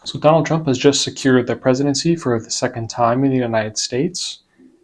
So Donald Trump has just secured the presidency for the second time in the United States,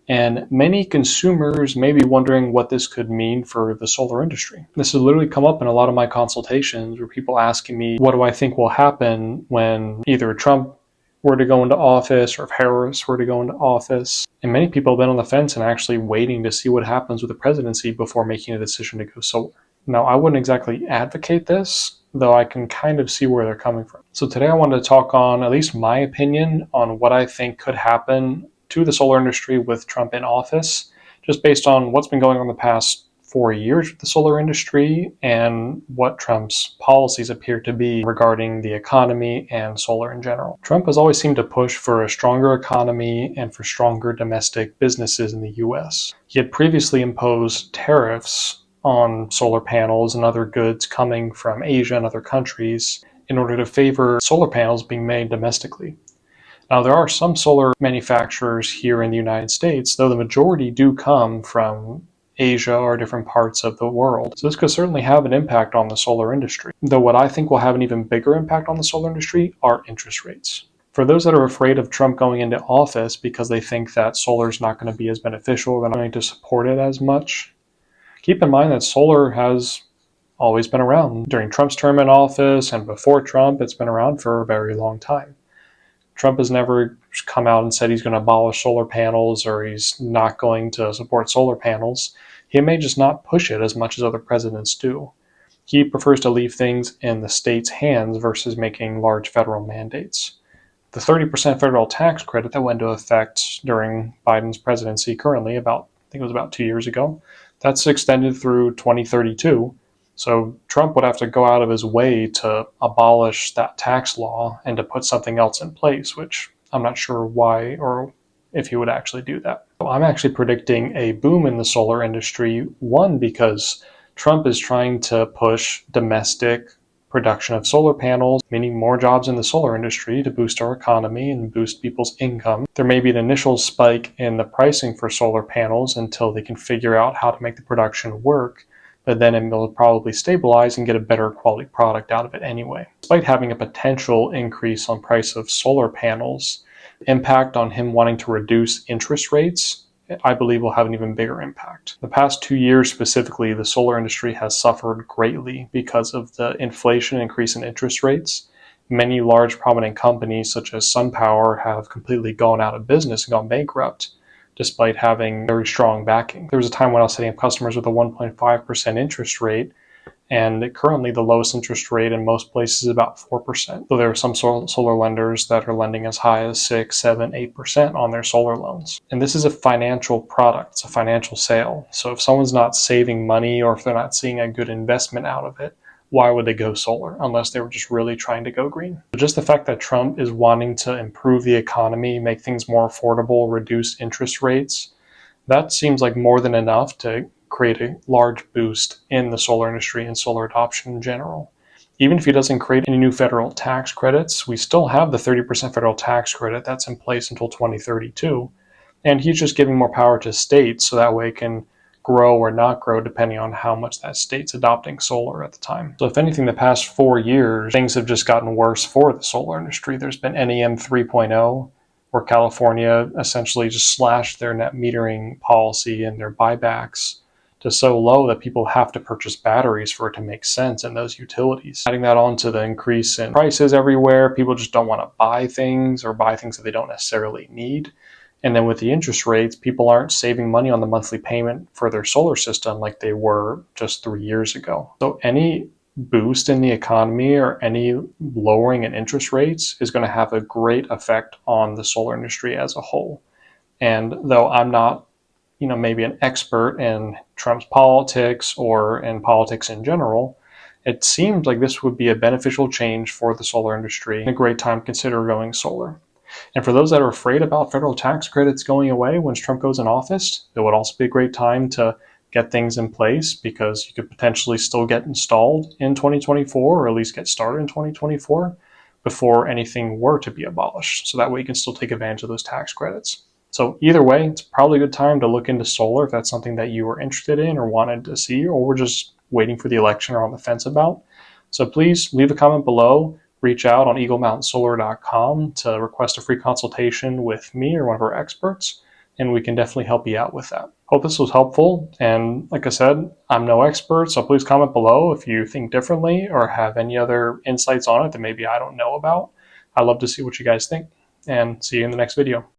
and many consumers may be wondering what this could mean for the solar industry. This has literally come up in a lot of my consultations where people asking me, what do I think will happen when either Trump were to go into office or if Harris were to go into office? And many people have been on the fence and actually waiting to see what happens with the presidency before making a decision to go solar. Now, I wouldn't exactly advocate this, though I can kind of see where they're coming from. So today I wanted to talk on at least my opinion on what I think could happen to the solar industry with Trump in office, just based on what's been going on the past 4 years with the solar industry and what Trump's policies appear to be regarding the economy and solar in general. Trump has always seemed to push for a stronger economy and for stronger domestic businesses in the US. He had previously imposed tariffs on solar panels and other goods coming from Asia and other countries in order to favor solar panels being made domestically. Now, there are some solar manufacturers here in the United States, though the majority do come from Asia or different parts of the world. So this could certainly have an impact on the solar industry. Though what I think will have an even bigger impact on the solar industry are interest rates. For those that are afraid of Trump going into office because they think that solar is not going to be as beneficial, they're not going to support it as much, keep in mind that solar has always been around. During Trump's term in office and before Trump, it's been around for a very long time. Trump has never come out and said he's going to abolish solar panels or he's not going to support solar panels. He may just not push it as much as other presidents do. He prefers to leave things in the state's hands versus making large federal mandates. The 30% federal tax credit that went into effect during Biden's presidency currently, I think it was about 2 years ago, that's extended through 2032. So Trump would have to go out of his way to abolish that tax law and to put something else in place, which I'm not sure why or if he would actually do that. So I'm actually predicting a boom in the solar industry, one, because Trump is trying to push domestic production of solar panels, meaning more jobs in the solar industry to boost our economy and boost people's income. There may be an initial spike in the pricing for solar panels until they can figure out how to make the production work, but then it will probably stabilize and get a better quality product out of it anyway. Despite having a potential increase on price of solar panels, the impact on him wanting to reduce interest rates, I believe, will have an even bigger impact. The past 2 years specifically, the solar industry has suffered greatly because of the inflation increase in interest rates. Many large prominent companies such as SunPower have completely gone out of business and gone bankrupt, despite having very strong backing. There was a time when I was setting up customers with a 1.5% interest rate, and currently the lowest interest rate in most places is about 4%. So there are some solar lenders that are lending as high as 6, 7, 8% on their solar loans. And this is a financial product, it's a financial sale. So if someone's not saving money or if they're not seeing a good investment out of it, why would they go solar unless they were just really trying to go green? So just the fact that Trump is wanting to improve the economy, make things more affordable, reduce interest rates, that seems like more than enough to create a large boost in the solar industry and solar adoption in general. Even if he doesn't create any new federal tax credits, we still have the 30% federal tax credit that's in place until 2032. And he's just giving more power to states so that way it can grow or not grow depending on how much that state's adopting solar at the time. So if anything, the past 4 years, things have just gotten worse for the solar industry. There's been NEM 3.0, where California essentially just slashed their net metering policy and their buybacks to so low that people have to purchase batteries for it to make sense in those utilities. Adding that on to the increase in prices everywhere, people just don't want to buy things or buy things that they don't necessarily need. And then with the interest rates, people aren't saving money on the monthly payment for their solar system like they were just 3 years ago. So any boost in the economy or any lowering in interest rates is going to have a great effect on the solar industry as a whole. And though I'm not maybe an expert in Trump's politics or in politics in general, it seems like this would be a beneficial change for the solar industry and a great time to consider going solar. And for those that are afraid about federal tax credits going away once Trump goes in office, it would also be a great time to get things in place because you could potentially still get installed in 2024 or at least get started in 2024 before anything were to be abolished. So that way you can still take advantage of those tax credits. So either way, it's probably a good time to look into solar if that's something that you were interested in or wanted to see, or we're just waiting for the election or on the fence about. So please leave a comment below. reach out on eaglemountainsolar.com to request a free consultation with me or one of our experts, and we can definitely help you out with that. Hope this was helpful, and like I said, I'm no expert, so please comment below if you think differently or have any other insights on it that maybe I don't know about. I'd love to see what you guys think, and see you in the next video.